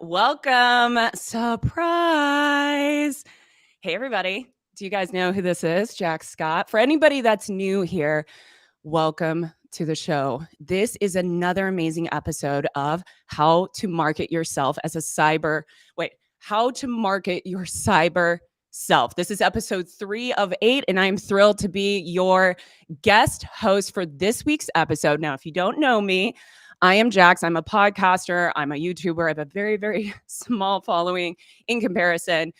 Welcome. Surprise. Hey, everybody. Do you guys know who this is? Jack Scott. For anybody that's new here, welcome to the show. This is another amazing episode of how to market yourself as a how to market your cyber self. This is episode 3 of 8, and I'm thrilled to be your guest host for this week's episode. Now, if you don't know me, I am Jax. I'm a podcaster. I'm a YouTuber. I have a very, very small following in comparison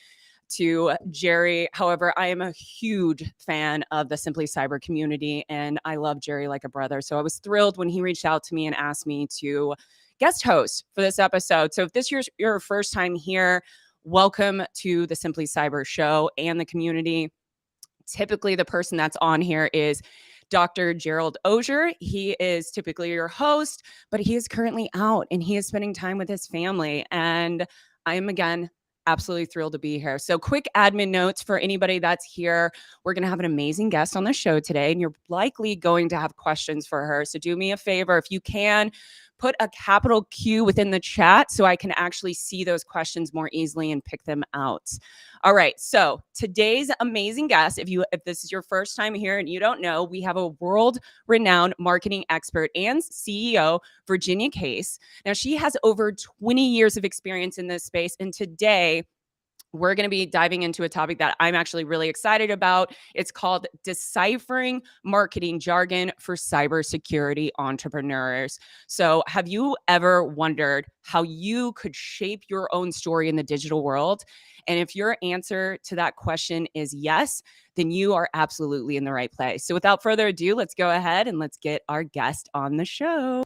to Jerry. However, I am a huge fan of the Simply Cyber community, and I love Jerry like a brother. So I was thrilled when he reached out to me and asked me to guest host for this episode. So if this is your first time here, welcome to the Simply Cyber show and the community. Typically, the person that's on here is Dr. Gerald Auger. He is typically your host, but he is currently out and he is spending time with his family. And I am, again, absolutely thrilled to be here. So quick admin notes for anybody that's here. We're going to have an amazing guest on the show today, and you're likely going to have questions for her. So do me a favor, if you can, put a capital Q within the chat so I can actually see those questions more easily and pick them out. All right. So today's amazing guest, if this is your first time here and you don't know, we have a world-renowned marketing expert and CEO, Virginia Case. Now, she has over 20 years of experience in this space, and today we're going to be diving into a topic that I'm actually really excited about. It's called Deciphering Marketing Jargon for Cybersecurity Entrepreneurs. So have you ever wondered how you could shape your own story in the digital world? And if your answer to that question is yes, then you are absolutely in the right place. So without further ado, let's go ahead and let's get our guest on the show.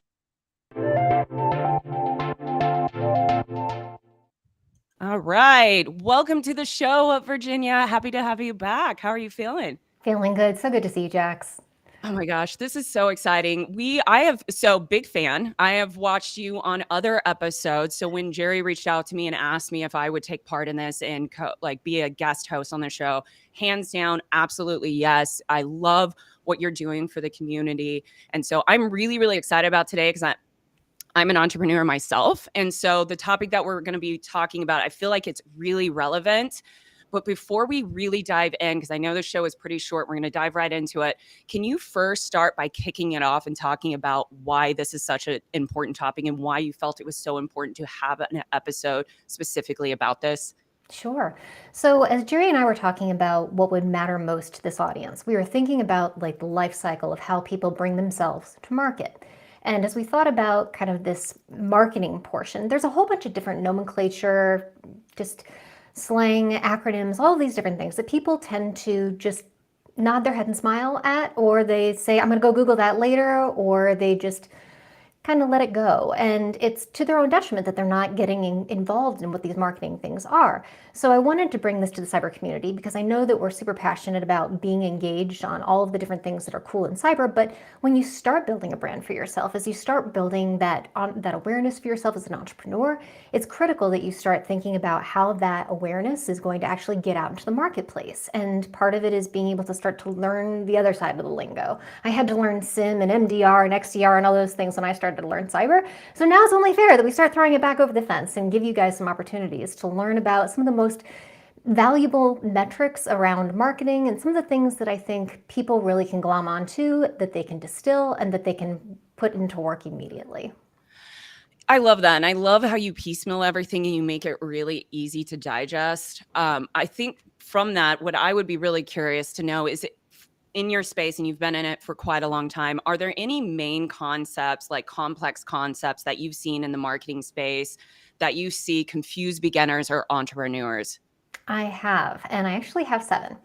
All right. Welcome to the show, Virginia. Happy to have you back. How are you feeling? Feeling good. So good to see you, Jax. Oh my gosh, this is so exciting. Big fan. I have watched you on other episodes. So when Jerry reached out to me and asked me if I would take part in this and be a guest host on the show, hands down, absolutely yes. I love what you're doing for the community. And so I'm really, really excited about today because I'm an entrepreneur myself. And so the topic that we're going to be talking about, I feel like it's really relevant. But before we really dive in, because I know the show is pretty short, we're going to dive right into it. Can you first start by kicking it off and talking about why this is such an important topic and why you felt it was so important to have an episode specifically about this? Sure. So as Jerry and I were talking about what would matter most to this audience, we were thinking about like the life cycle of how people bring themselves to market. And as we thought about kind of this marketing portion, there's a whole bunch of different nomenclature, just slang, acronyms, all of these different things that people tend to just nod their head and smile at, or they say, I'm going to go Google that later, or they just kind of let it go. And it's to their own detriment that they're not getting involved in what these marketing things are. So I wanted to bring this to the cyber community because I know that we're super passionate about being engaged on all of the different things that are cool in cyber. But when you start building a brand for yourself, as you start building that awareness for yourself as an entrepreneur, it's critical that you start thinking about how that awareness is going to actually get out into the marketplace. And part of it is being able to start to learn the other side of the lingo. I had to learn SIM and MDR and XDR and all those things when I started to learn cyber. So now it's only fair that we start throwing it back over the fence and give you guys some opportunities to learn about some of the most valuable metrics around marketing and some of the things that I think people really can glom onto, that they can distill and that they can put into work immediately. I love that. And I love how you piecemeal everything and you make it really easy to digest. I think from that, what I would be really curious to know is, in your space, and you've been in it for quite a long time, are there any main concepts, like complex concepts that you've seen in the marketing space that you see confuse beginners or entrepreneurs? I have, and I actually have 7.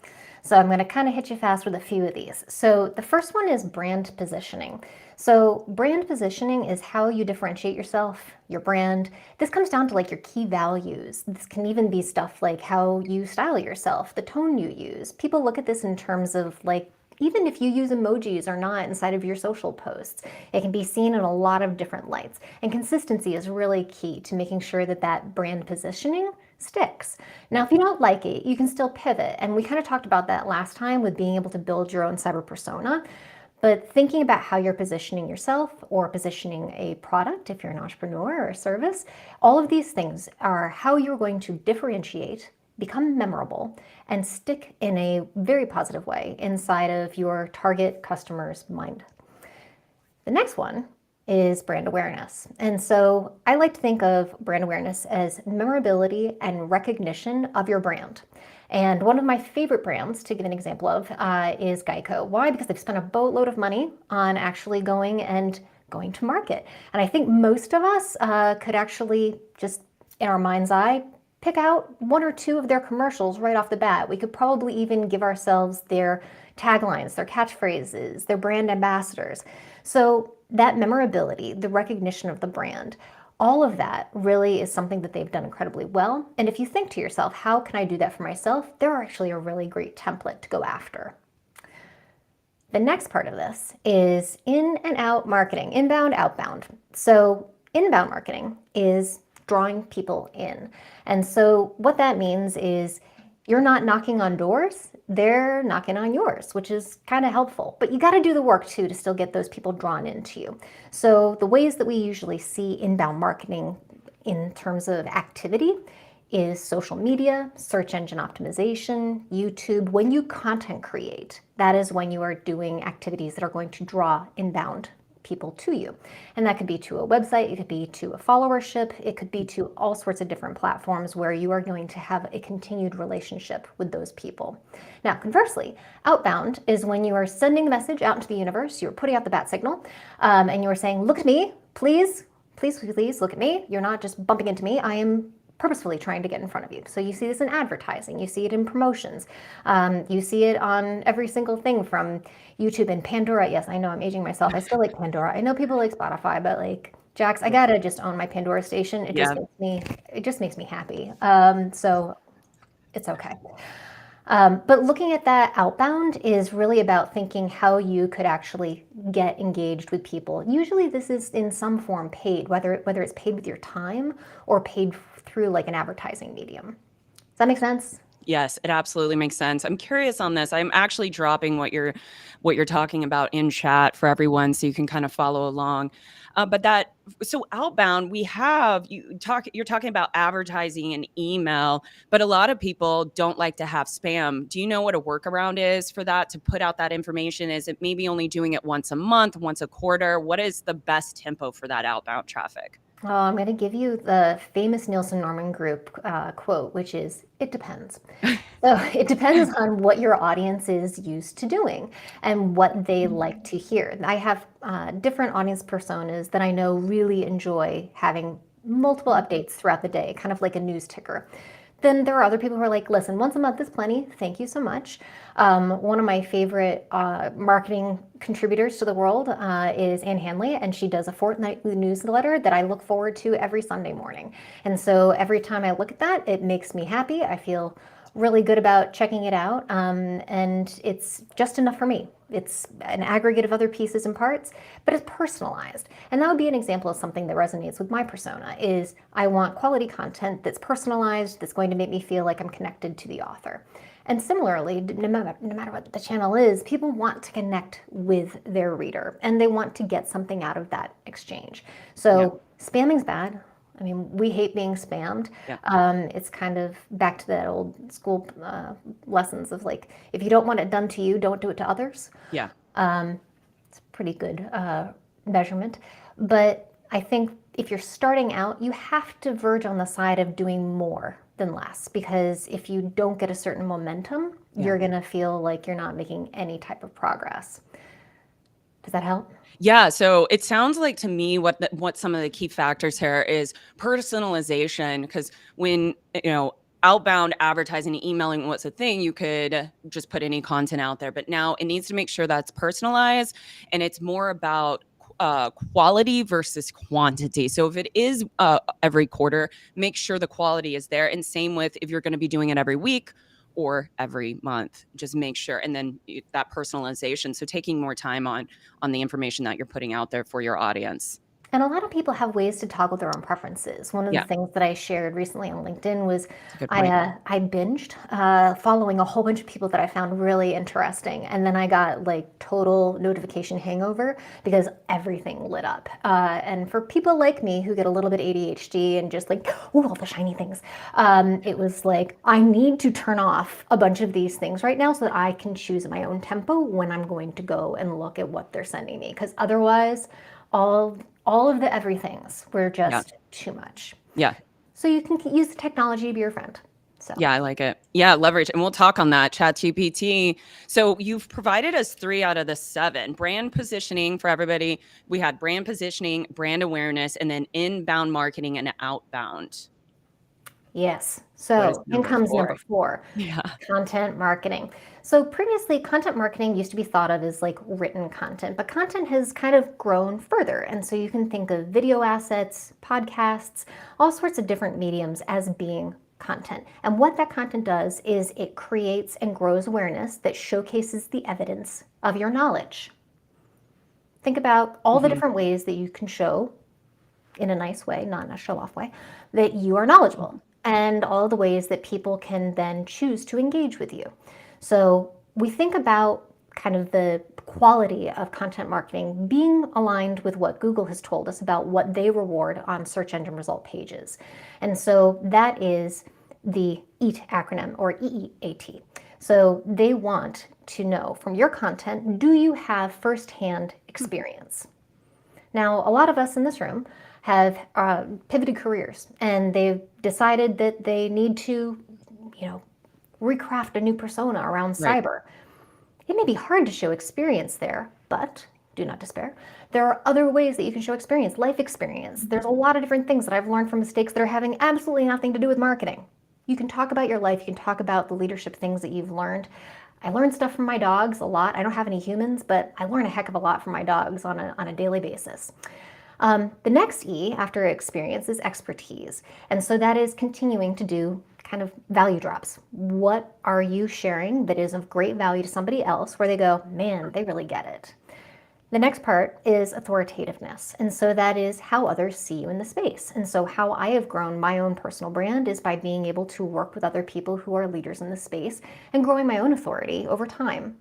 So I'm going to kind of hit you fast with a few of these. So the first one is brand positioning. So brand positioning is how you differentiate yourself, your brand. This comes down to like your key values. This can even be stuff like how you style yourself, the tone you use. People look at this in terms of like, even if you use emojis or not inside of your social posts, it can be seen in a lot of different lights. And consistency is really key to making sure that that brand positioning sticks. Now, if you don't like it, you can still pivot. And we kind of talked about that last time with being able to build your own cyber persona. But thinking about how you're positioning yourself or positioning a product, if you're an entrepreneur or a service, all of these things are how you're going to differentiate, become memorable, and stick in a very positive way inside of your target customer's mind. The next one is brand awareness. And so I like to think of brand awareness as memorability and recognition of your brand. And one of my favorite brands, to give an example of, is Geico. Why? Because they've spent a boatload of money on actually going to market. And I think most of us could actually just, in our mind's eye, pick out one or two of their commercials right off the bat. We could probably even give ourselves their taglines, their catchphrases, their brand ambassadors. So that memorability, the recognition of the brand, all of that really is something that they've done incredibly well. And if you think to yourself, how can I do that for myself? They're actually a really great template to go after. The next part of this is in and out marketing, inbound, outbound. So inbound marketing is drawing people in. And so what that means is you're not knocking on doors, they're knocking on yours, which is kind of helpful. But you got to do the work too to still get those people drawn into you. So the ways that we usually see inbound marketing in terms of activity is social media, search engine optimization, YouTube. When you content create, that is when you are doing activities that are going to draw inbound people to you. And that could be to a website, it could be to a followership, it could be to all sorts of different platforms where you are going to have a continued relationship with those people. Now, conversely, outbound is when you are sending the message out into the universe, you're putting out the bat signal, and you are saying, look at me, please, please, please look at me. You're not just bumping into me. I am purposefully trying to get in front of you. So you see this in advertising, you see it in promotions, you see it on every single thing from YouTube and Pandora. Yes, I know I'm aging myself. I still like Pandora. I know people like Spotify, but like Jax, I gotta just own my Pandora station. It just makes me happy. So it's okay. But looking at that outbound is really about thinking how you could actually get engaged with people. Usually this is in some form paid, whether it's paid with your time or paid through like an advertising medium. Does that make sense? Yes, it absolutely makes sense. I'm curious on this. I'm actually dropping what you're talking about in chat for everyone so you can kind of follow along. So outbound, you're talking about advertising and email, but a lot of people don't like to have spam. Do you know what a workaround is for that, to put out that information? Is it maybe only doing it once a month, once a quarter? What is the best tempo for that outbound traffic? Oh, I'm going to give you the famous Nielsen Norman Group quote, which is, it depends. So it depends on what your audience is used to doing and what they like to hear. I have different audience personas that I know really enjoy having multiple updates throughout the day, kind of like a news ticker. Then there are other people who are like, listen, once a month is plenty. Thank you so much. One of my favorite marketing contributors to the world is Ann Hanley, and she does a fortnightly newsletter that I look forward to every Sunday morning. And so every time I look at that, it makes me happy. I feel really good about checking it out, and it's just enough for me. It's an aggregate of other pieces and parts, but it's personalized. And that would be an example of something that resonates with my persona, is I want quality content that's personalized, that's going to make me feel like I'm connected to the author. And similarly, no matter what the channel is, people want to connect with their reader and they want to get something out of that exchange. So spamming's bad. I mean, we hate being spammed. Yeah. It's kind of back to that old school lessons of like, if you don't want it done to you, don't do it to others. Yeah. It's a pretty good measurement. But I think if you're starting out, you have to verge on the side of doing more than less, because if you don't get a certain momentum, you're going to feel like you're not making any type of progress. Does that help? Yeah, so it sounds like to me what some of the key factors here is personalization, because when outbound advertising and emailing was a thing, you could just put any content out there, but now it needs to make sure that's personalized, and it's more about quality versus quantity. So if it is every quarter, make sure the quality is there, and same with if you're going to be doing it every week or every month, just make sure. And then that personalization, so taking more time on the information that you're putting out there for your audience. And a lot of people have ways to toggle their own preferences. One of the Yeah, things that I shared recently on LinkedIn was it's a good I point. I binged following a whole bunch of people that I found really interesting, and then I got like total notification hangover because everything lit up. And for people like me who get a little bit ADHD and just like, ooh, all the shiny things, it was like I need to turn off a bunch of these things right now so that I can choose my own tempo when I'm going to go and look at what they're sending me, because otherwise all all of the everythings were Yeah. just too much. Yeah. So you can use the technology to be your friend. So, Yeah, I like it. Yeah, leverage. And we'll talk on that, ChatGPT. So you've provided us 3 out of the 7. Brand positioning for everybody. We had brand positioning, brand awareness, and then inbound marketing and outbound. yes. What is So, in number comes number 4? 4, Yeah. content marketing. So, previously, content marketing used to be thought of as like written content, but content has kind of grown further. And so, you can think of video assets, podcasts, all sorts of different mediums as being content. And what that content does is it creates and grows awareness that showcases the evidence of your knowledge. Think about all the Mhm. different ways that you can show, in a nice way, not in a show off way, that you are knowledgeable, Mhm. and all the ways that people can then choose to engage with you. So we think about kind of the quality of content marketing being aligned with what Google has told us about what they reward on search engine result pages. And so that is the EAT acronym, or EEAT. So they want to know from your content, do you have firsthand experience? Now, a lot of us in this room have pivoted careers, and they've decided that they need to, you know, recraft a new persona around Right. cyber. It may be hard to show experience there, but do not despair. There are other ways that you can show experience, life experience. There's a lot of different things that I've learned from mistakes that are having absolutely nothing to do with marketing. You can talk about your life, you can talk about the leadership things that you've learned. I learn stuff from my dogs a lot. I don't have any humans, but I learn a heck of a lot from my dogs on a daily basis. The next E after experience is expertise. And so that is continuing to do kind of value drops. What are you sharing that is of great value to somebody else where they go, man, they really get it? The next part is authoritativeness. And so that is how others see you in the space. And so how I have grown my own personal brand is by being able to work with other people who are leaders in the space and growing my own authority over time.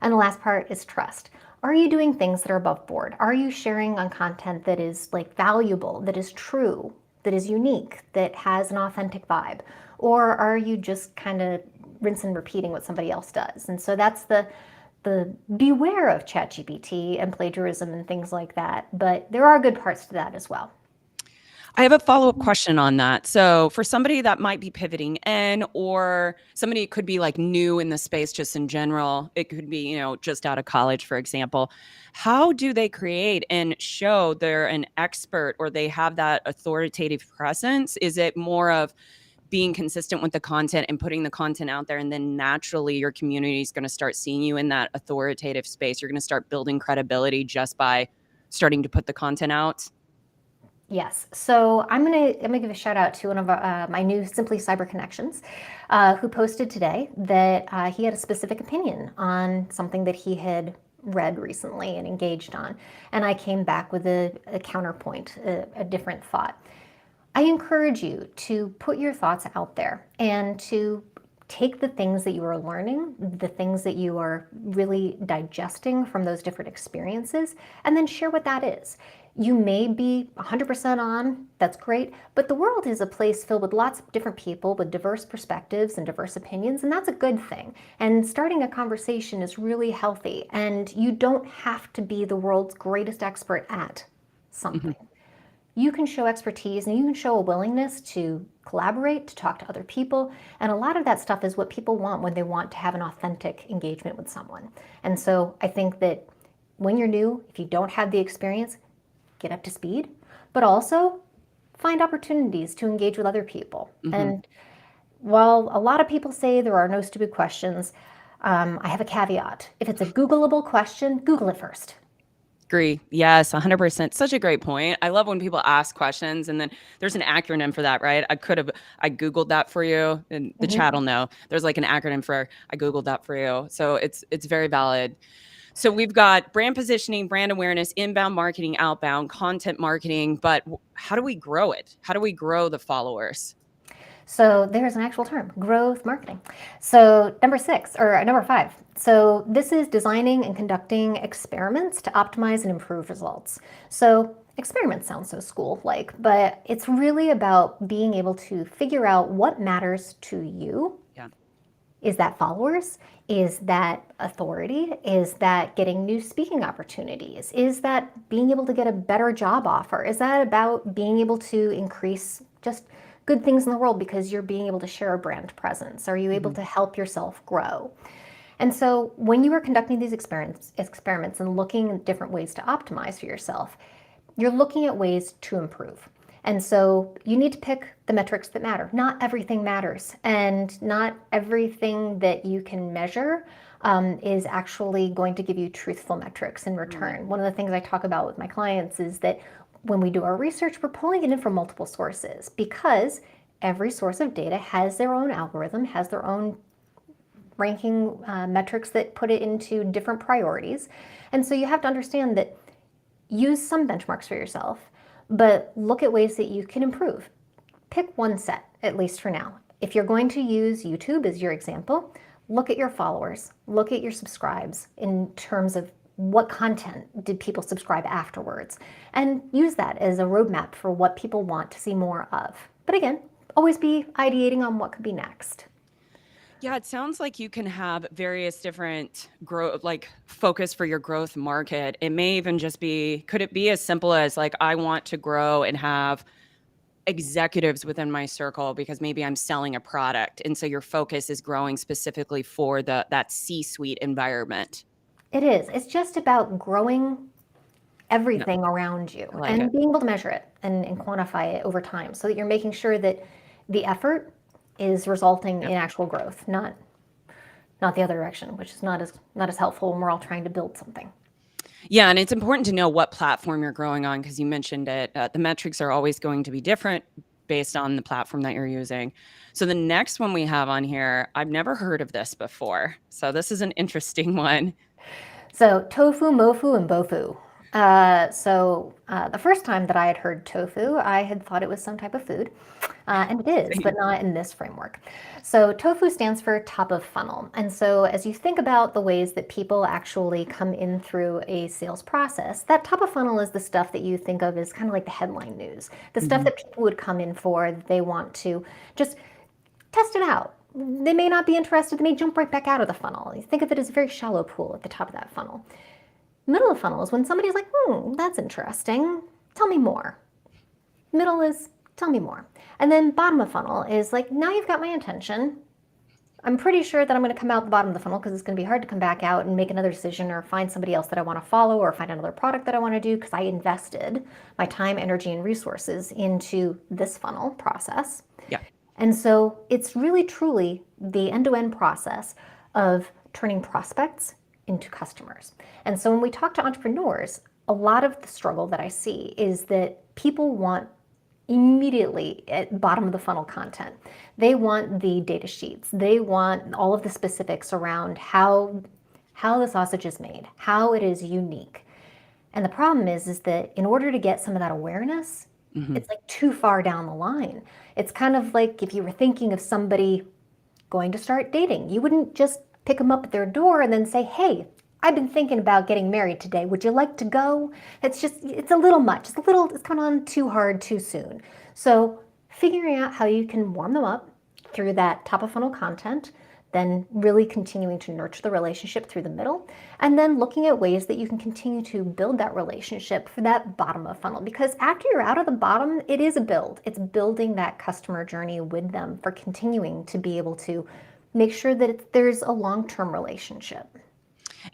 And the last part is trust. Are you doing things that are above board? Are you sharing on content that is like valuable, that is true, that is unique, that has an authentic vibe? Or are you just kind of rinse and repeating what somebody else does? And so that's the beware of ChatGPT and plagiarism and things like that. But there are good parts to that as well. I have a follow-up question on that. So, for somebody that might be pivoting in, or somebody could be like new in the space just in general, it could be, just out of college, for example. How do they create and show they're an expert or they have that authoritative presence? Is it more of being consistent with the content and putting the content out there, and then naturally your community is going to start seeing you in that authoritative space? You're going to start building credibility just by starting to put the content out? Yes. So I'm gonna give a shout out to one of my new Simply Cyber connections, who posted today that he had a specific opinion on something that he had read recently and engaged on, and I came back with a counterpoint, a different thought. I encourage you to put your thoughts out there and to take the things that you are learning, the things that you are really digesting from those different experiences, and then share what that is. You may be 100% on, that's great, but the world is a place filled with lots of different people with diverse perspectives and diverse opinions, and that's a good thing. And starting a conversation is really healthy, and you don't have to be the world's greatest expert at Mhm. something. You can show expertise and you can show a willingness to collaborate, to talk to other people. And a lot of that stuff is what people want when they want to have an authentic engagement with someone. And so I think that when you're new, if you don't have the experience, get up to speed, but also find opportunities to engage with other people. Mhm. And while a lot of people say there are no stupid questions, I have a caveat. If it's a Googleable question, Google it first. Agree. Yes, 100%. Such a great point. I love when people ask questions and then there's an acronym for that, right? I Googled that for you and the chat Mhm. will know. There's like an acronym for I Googled that for you. So it's very valid. So we've got brand positioning, brand awareness, inbound marketing, outbound, content marketing, but how do we grow it? How do we grow the followers? So there's an actual term, growth marketing. So number 5. So this is designing and conducting experiments to optimize and improve results. So experiments sound so school-like, but it's really about being able to figure out what matters to you. Yeah. Is that followers? Is that authority? Is that getting new speaking opportunities? Is that being able to get a better job offer? Is that about being able to increase just good things in the world because you're being able to share a brand presence? Are you able to help yourself grow? And so when you are conducting these experiments and looking at different ways to optimize for yourself, you're looking at ways to improve. And so you need to pick the metrics that matter. Not everything matters, and not everything that you can measure is actually going to give you truthful metrics in return. One of the things I talk about with my clients is that when we do our research, we're pulling it in from multiple sources, because every source of data has their own algorithm, has their own ranking metrics that put it into different priorities. And so you have to understand that use some benchmarks for yourself, but look at ways that you can improve. Pick one set, at least for now. If you're going to use YouTube as your example, look at your followers, look at your subscribes in terms of what content did people subscribe afterwards, and use that as a roadmap for what people want to see more of. But again, always be ideating on what could be next. Yeah, it sounds like you can have various different focus for your growth market. It may even just be, could it be as simple as like, I want to grow and have executives within my circle because maybe I'm selling a product. And so your focus is growing specifically for that C-suite environment. It is. It's just about growing everything around you and being able to measure it and quantify it over time so that you're making sure that the effort is resulting in actual growth, not the other direction, which is not as helpful when we're all trying to build something. Yeah, and it's important to know what platform you're growing on, because you mentioned it. The metrics are always going to be different based on the platform that you're using. So the next one we have on here, I've never heard of this before. So this is an interesting one. So tofu, mofu, and bofu. The first time that I had heard tofu, I had thought it was some type of food, and it is, but not in this framework. So tofu stands for top of funnel. And so as you think about the ways that people actually come in through a sales process, that top of funnel is the stuff that you think of as kind of like the headline news, the stuff that people would come in for, they want to just test it out. They may not be interested, they may jump right back out of the funnel. You think of it as a very shallow pool at the top of that funnel. Middle of funnel is when somebody's like, that's interesting, tell me more. Middle is, tell me more. And then bottom of funnel is like, now you've got my attention. I'm pretty sure that I'm going to come out the bottom of the funnel because it's going to be hard to come back out and make another decision or find somebody else that I want to follow or find another product that I want to do because I invested my time, energy, and resources into this funnel process. Yeah. And so it's really truly the end-to-end process of turning prospects into customers. And so when we talk to entrepreneurs, a lot of the struggle that I see is that people want immediately at bottom of the funnel content. They want the data sheets. They want all of the specifics around how the sausage is made, how it is unique. And the problem is that in order to get some of that awareness, it's like too far down the line. It's kind of like if you were thinking of somebody going to start dating, you wouldn't just pick them up at their door and then say, hey, I've been thinking about getting married today. Would you like to go? It's a little much. It's coming on too hard too soon. So figuring out how you can warm them up through that top of funnel content, then really continuing to nurture the relationship through the middle, and then looking at ways that you can continue to build that relationship for that bottom of funnel. Because after you're out of the bottom, it is a build. It's building that customer journey with them for continuing to be able to make sure that there's a long-term relationship.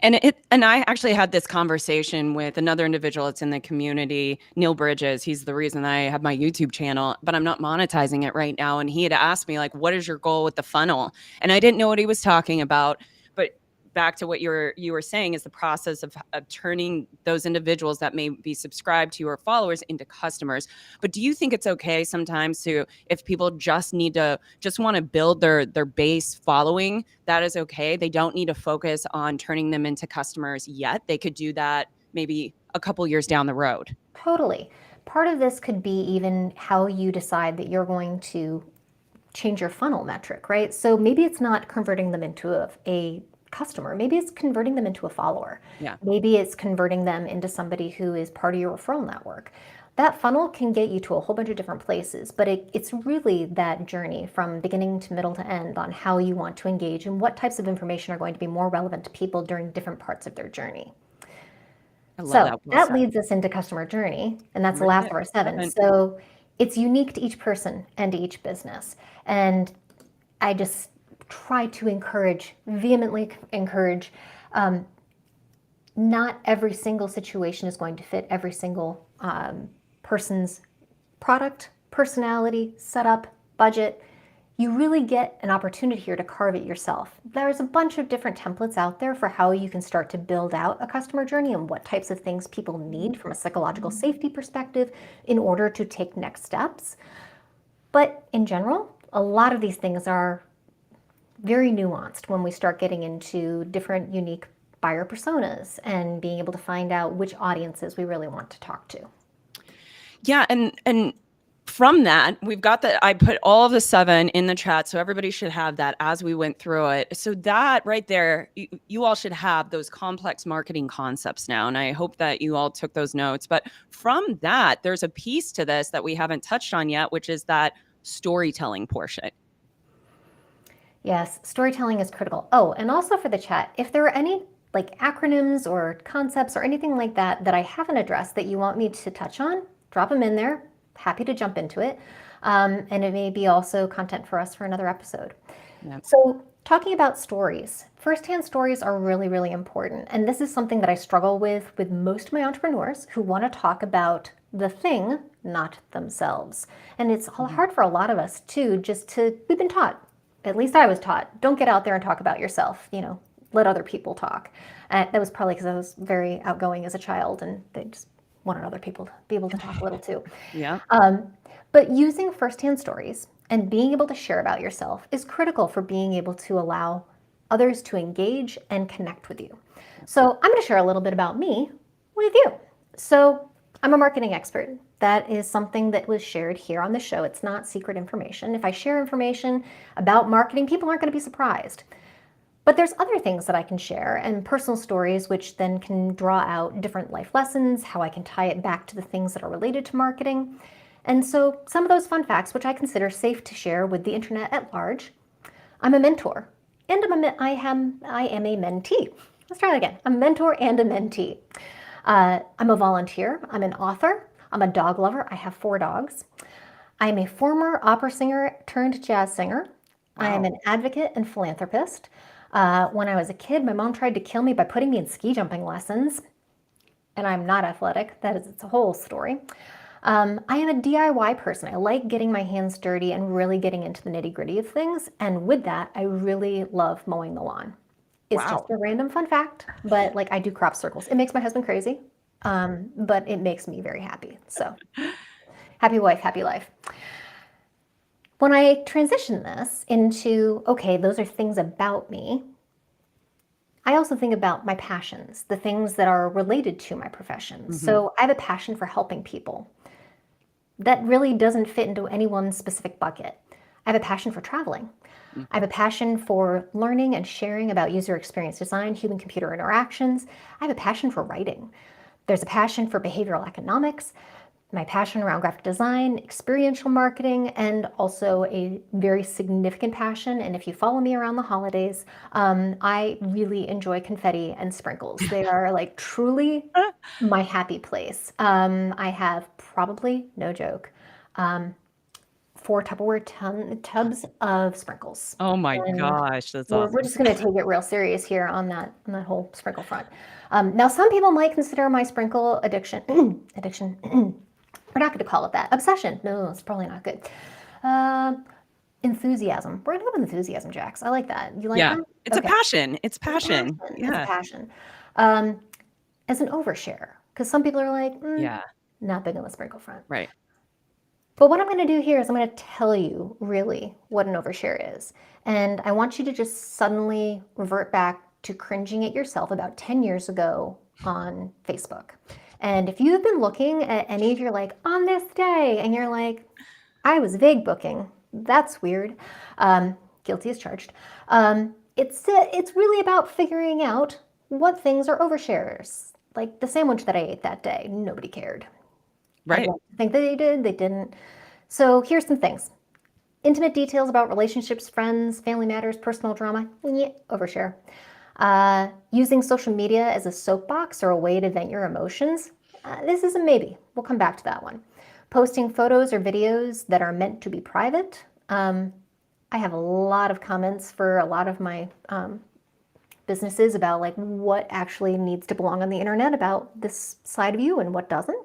And I actually had this conversation with another individual that's in the community, Neil Bridges. He's the reason I have my YouTube channel, but I'm not monetizing it right now. And he had asked me, like, what is your goal with the funnel? And I didn't know what he was talking about. But back to what you were saying is the process of turning those individuals that may be subscribed to your followers into customers. But do you think it's okay sometimes to, if people just want to build their base following, that is okay? They don't need to focus on turning them into customers yet. They could do that maybe a couple years down the road. Totally. Part of this could be even how you decide that you're going to change your funnel metric, right? So maybe it's not converting them into a customer. Maybe it's converting them into a follower. Yeah. Maybe it's converting them into somebody who is part of your referral network. That funnel can get you to a whole bunch of different places, but it's really that journey from beginning to middle to end on how you want to engage and what types of information are going to be more relevant to people during different parts of their journey. I love So that. that leads us into customer journey, and that's the last of our 7. So it's unique to each person and to each business. And I just try to vehemently encourage, not every single situation is going to fit every single person's product, personality, setup, budget. You really get an opportunity here to carve it yourself. There's a bunch of different templates out there for how you can start to build out a customer journey and what types of things people need from a psychological safety perspective in order to take next steps. But in general, a lot of these things are very nuanced when we start getting into different unique buyer personas and being able to find out which audiences we really want to talk to. Yeah, and from that, we've got I put all of the 7 in the chat, so everybody should have that as we went through it. So that right there, you all should have those complex marketing concepts now, and I hope that you all took those notes. But from that, there's a piece to this that we haven't touched on yet, which is that storytelling portion. Yes, storytelling is critical. Oh, and also for the chat, if there are any like acronyms or concepts or anything like that that I haven't addressed that you want me to touch on, drop them in there. Happy to jump into it. And it may be also content for us for another episode. Yeah. So talking about stories, firsthand stories are really, really important. And this is something that I struggle with most of my entrepreneurs who want to talk about the thing, not themselves. And it's hard for a lot of us too, we've been taught, at least I was taught, don't get out there and talk about yourself, let other people talk. That was probably because I was very outgoing as a child and they just wanted other people to be able to talk a little too. Yeah. But using firsthand stories and being able to share about yourself is critical for being able to allow others to engage and connect with you. So I'm going to share a little bit about me with you. So I'm a marketing expert. That is something that was shared here on the show. It's not secret information. If I share information about marketing, people aren't going to be surprised. But there's other things that I can share and personal stories, which then can draw out different life lessons, how I can tie it back to the things that are related to marketing. And so some of those fun facts, which I consider safe to share with the internet at large. I'm a mentor and I am a mentee. Let's try that again. I'm a mentor and a mentee. I'm a volunteer. I'm an author. I'm a dog lover. I have 4 dogs. I'm a former opera singer turned jazz singer. Wow. I am an advocate and philanthropist. When I was a kid, my mom tried to kill me by putting me in ski jumping lessons, and I'm not athletic. It's a whole story. I am a DIY person. I like getting my hands dirty and really getting into the nitty-gritty of things, and with that, I really love mowing the lawn. It's just a random fun fact, but I do crop circles. It makes my husband crazy, but it makes me very happy. So, happy wife, happy life. When I transition this into, okay, those are things about me, I also think about my passions, the things that are related to my profession. Mm-hmm. So I have a passion for helping people. That really doesn't fit into any one specific bucket. I have a passion for traveling. Mm-hmm. I have a passion for learning and sharing about user experience design, human-computer interactions. I have a passion for writing. There's a passion for behavioral economics, my passion around graphic design, experiential marketing, and also a very significant passion. And if you follow me around the holidays, I really enjoy confetti and sprinkles. They are truly my happy place. I have probably, no joke, 4 Tupperware tubs of sprinkles. Oh my gosh, that's awesome. We're just going to take it real serious here on that whole sprinkle front. Now, some people might consider my sprinkle addiction. We're not going to call it that. Obsession. No, it's probably not good. Enthusiasm. We're gonna go with enthusiasm, Jax. I like that. You like Yeah. that? It's a Okay. passion. It's It's a passion. passion. It's a Yeah. passion. Um, as an overshare, because some people are like, Yeah. not big on the sprinkle front. Right. But what I'm going to do here is I'm going to tell you really what an overshare is. And I want you to just suddenly revert back to cringing at yourself about 10 years ago on Facebook. And if you've been looking at any of your like on this day and you're like, I was vague booking, that's weird. Guilty as charged. It's really about figuring out what things are overshares. Like the sandwich that I ate that day, nobody cared. I'd Right. like to think that they did, they didn't. So here's some things. Intimate details about relationships, friends, family matters, personal drama, yeah, overshare. Using social media as a soapbox or a way to vent your emotions, this is a maybe. We'll come back to that one. Posting photos or videos that are meant to be private. I have a lot of comments for a lot of my businesses about like what actually needs to belong on the internet about this side of you and what doesn't.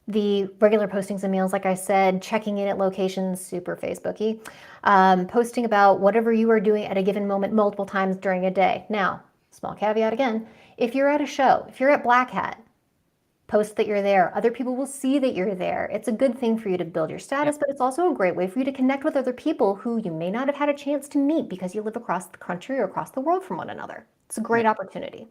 The regular postings and meals, like I said, checking in at locations, super Facebooky. Posting about whatever you are doing at a given moment multiple times during a day. Now, small caveat again, if you're at a show, if you're at Black Hat, post that you're there. Other people will see that you're there. It's a good thing for you to build your Yep. status, but it's also a great way for you to connect with other people who you may not have had a chance to meet because you live across the country or across the world from one another. It's a great Right. opportunity.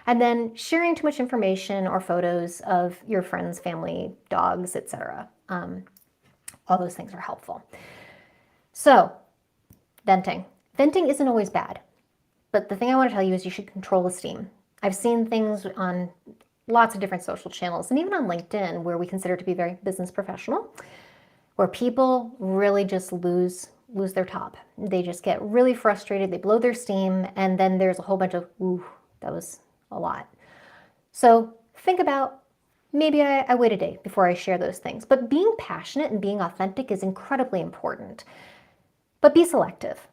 And then sharing too much information or photos of your friends, family, dogs, etc. All those things are helpful. So, venting. Venting isn't always bad, but the thing I want to tell you is you should control esteem. I've seen things on lots of different social channels and even on LinkedIn where we consider to be very business professional, where people really just lose their top. They just get really frustrated, they blow their steam, and then there's a whole bunch of, ooh, that was a lot. So think about maybe I wait a day before I share those things. But being passionate and being authentic is incredibly important. But be selective.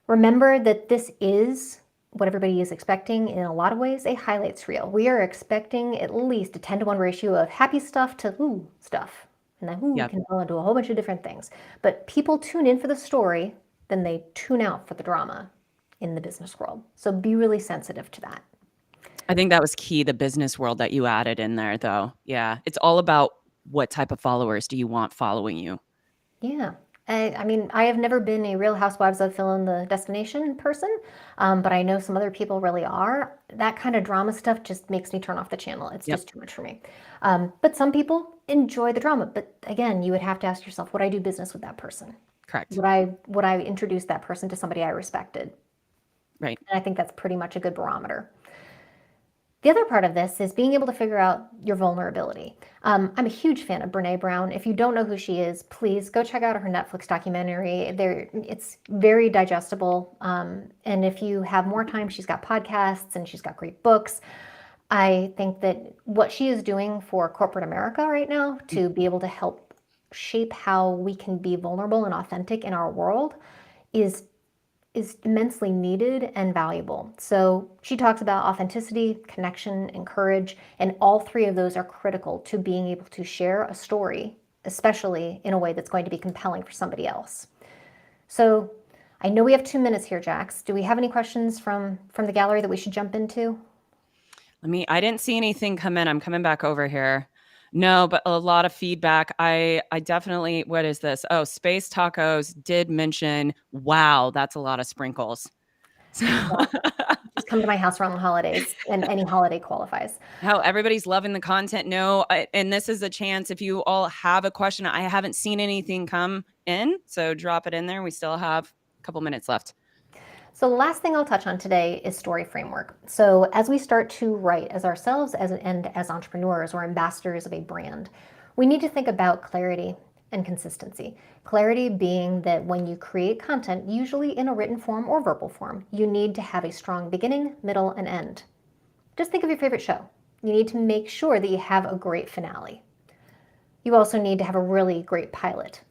Remember that this is what everybody is expecting in a lot of ways, a highlights reel. We are expecting at least a 10 to 1 ratio of happy stuff to ooh stuff. And that ooh Yep. can fall into a whole bunch of different things. But people tune in for the story, then they tune out for the drama in the business world. So be really sensitive to that. I think that was key, the business world that you added in there, though. Yeah. It's all about what type of followers do you want following you? Yeah. I mean, I have never been a Real Housewives of Fill in the Destination person, but I know some other people really are. That kind of drama stuff just makes me turn off the channel. It's Yep. just too much for me. But some people enjoy the drama. But again, you would have to ask yourself, would I do business with that person? Correct. Would I introduce that person to somebody I respected? Right. And I think that's pretty much a good barometer. The other part of this is being able to figure out your vulnerability. I'm a huge fan of Brene Brown. If you don't know who she is, please go check out her Netflix documentary. It's very digestible. And if you have more time, she's got podcasts and she's got great books. I think that what she is doing for corporate America right now to be able to help shape how we can be vulnerable and authentic in our world is immensely needed and valuable. So she talks about authenticity, connection, and courage, and all three of those are critical to being able to share a story, especially in a way that's going to be compelling for somebody else. So I know we have 2 minutes here, Jax. Do we have any questions from the gallery that we should jump into? I didn't see anything come in. I'm coming back over here. No, but a lot of feedback. I definitely, what is this? Oh, Space Tacos did mention, wow, that's a lot of sprinkles. So Just come to my house around the holidays, and any holiday qualifies. how everybody's loving the content. No, and this is a chance if you all have a question. I haven't seen anything come in, so drop it in there. We still have a couple minutes left. So the last thing I'll touch on today is story framework. So as we start to write as ourselves and as entrepreneurs or ambassadors of a brand, we need to think about clarity and consistency. Clarity being that when you create content, usually in a written form or verbal form, you need to have a strong beginning, middle, and end. Just think of your favorite show. You need to make sure that you have a great finale. You also need to have a really great pilot.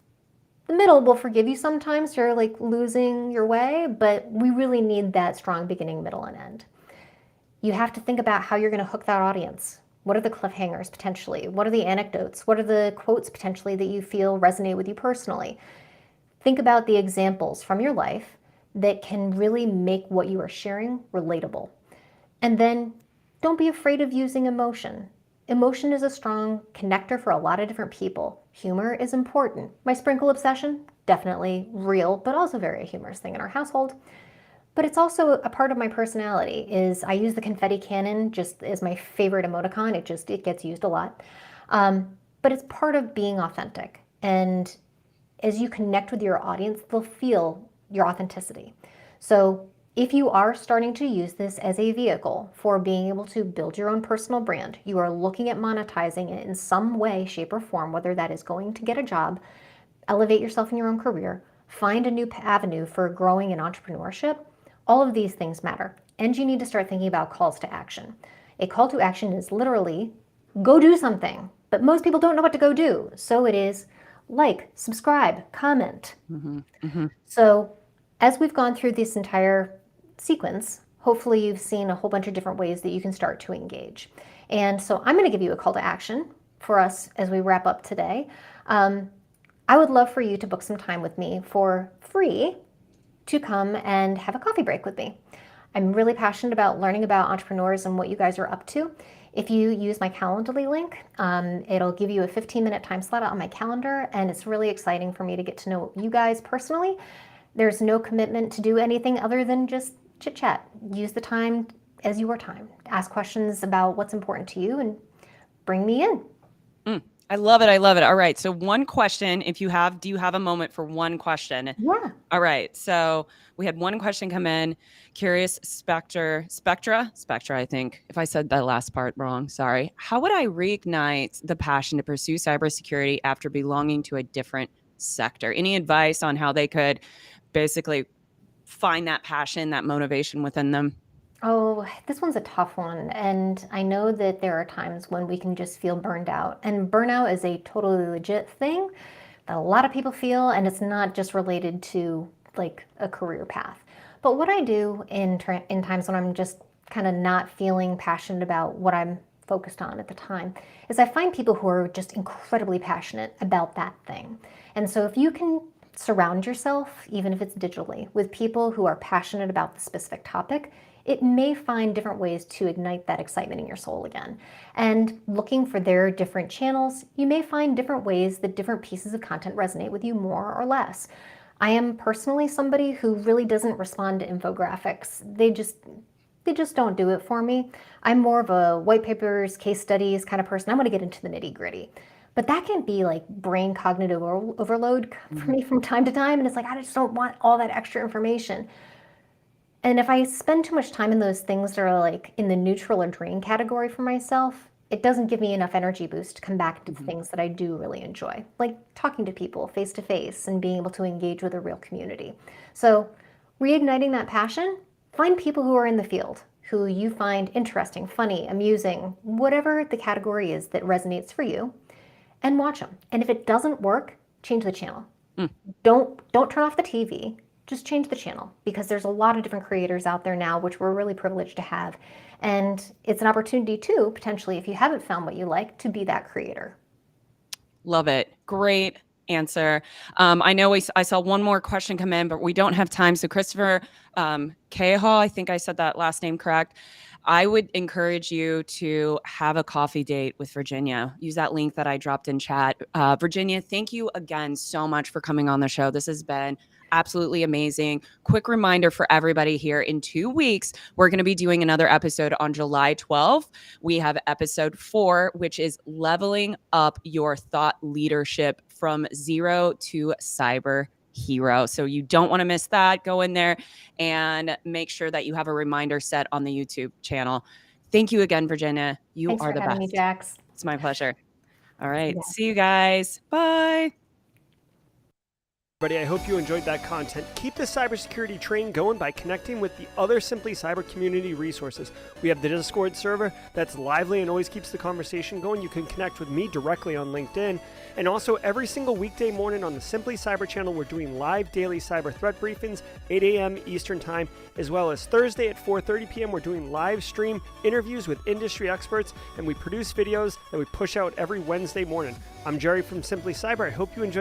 The middle will forgive you sometimes for like losing your way, but we really need that strong beginning, middle, and end. You have to think about how you're going to hook that audience. What are the cliffhangers potentially? What are the anecdotes? What are the quotes potentially that you feel resonate with you personally? Think about the examples from your life that can really make what you are sharing relatable. And then don't be afraid of using emotion. Emotion is a strong connector for a lot of different people. Humor is important. My sprinkle obsession, definitely real, but also very humorous thing in our household. But it's also a part of my personality is I use the confetti cannon just as my favorite emoticon. It gets used a lot. But it's part of being authentic. And as you connect with your audience, they'll feel your authenticity. So if you are starting to use this as a vehicle for being able to build your own personal brand, you are looking at monetizing it in some way, shape, or form, whether that is going to get a job, elevate yourself in your own career, find a new avenue for growing in entrepreneurship, all of these things matter. And you need to start thinking about calls to action. A call to action is literally go do something, but most people don't know what to go do. So it is like, subscribe, comment. So as we've gone through this entire sequence, hopefully you've seen a whole bunch of different ways that you can start to engage. And so I'm going to give you a call to action for us as we wrap up today. I would love for you to book some time with me for free to come and have a coffee break with me. I'm really passionate about learning about entrepreneurs and what you guys are up to. If you use my Calendly link, it'll give you a 15-minute time slot on my calendar, and it's really exciting for me to get to know you guys personally. There's no commitment to do anything other than just chit chat. Use the time as your time. Ask questions about what's important to you and bring me in. I love it. I love it. All right. So one question, do you have a moment for one question? Yeah. All right. So we had one question come in. Curious Spectra, I think. If I said that last part wrong, sorry. How would I reignite the passion to pursue cybersecurity after belonging to a different sector? Any advice on how they could basically find that passion, that motivation within them? Oh, this one's a tough one. And I know that there are times when we can just feel burned out. And burnout is a totally legit thing that a lot of people feel, and it's not just related to like a career path. But what I do in times when I'm just kind of not feeling passionate about what I'm focused on at the time is I find people who are just incredibly passionate about that thing. And so if you can surround yourself, even if it's digitally, with people who are passionate about the specific topic, it may find different ways to ignite that excitement in your soul again. And looking for their different channels, you may find different ways that different pieces of content resonate with you more or less. I am personally somebody who really doesn't respond to infographics. They just don't do it for me. I'm more of a white papers, case studies kind of person. I want to get into the nitty gritty. But that can be like brain cognitive overload for me from time to time. And it's like, I just don't want all that extra information. And if I spend too much time in those things that are like in the neutral or drain category for myself, it doesn't give me enough energy boost to come back to the things that I do really enjoy, like talking to people face to face and being able to engage with a real community. So reigniting that passion, find people who are in the field, who you find interesting, funny, amusing, whatever the category is that resonates for you, and watch them. And if it doesn't work, change the channel. Don't turn off the TV. Just change the channel, because there's a lot of different creators out there now, which we're really privileged to have. And it's an opportunity too, potentially, if you haven't found what you like, to be that creator. Love it. Great answer. I know I saw one more question come in, but we don't have time. So Christopher Cahill, I think I said that last name correct. I would encourage you to have a coffee date with Virginia. Use that link that I dropped in chat. Virginia, thank you again so much for coming on the show. This has been absolutely amazing. Quick reminder for everybody here, in 2 weeks, we're going to be doing another episode on July 12th. We have episode 4, which is leveling up your thought leadership from zero to cyber hero. So you don't want to miss that. Go in there and make sure that you have a reminder set on the YouTube channel. Thank you again, Virginia. You Thanks are for the having best. me, Jax. It's my pleasure. All right. Yeah. See you guys. Bye. Everybody, I hope you enjoyed that content. Keep the cybersecurity train going by connecting with the other Simply Cyber community resources. We have the Discord server that's lively and always keeps the conversation going. You can connect with me directly on LinkedIn. And also every single weekday morning on the Simply Cyber channel, we're doing live daily cyber threat briefings, 8 a.m. Eastern time, as well as Thursday at 4:30 p.m. We're doing live stream interviews with industry experts, and we produce videos that we push out every Wednesday morning. I'm Jerry from Simply Cyber. I hope you enjoy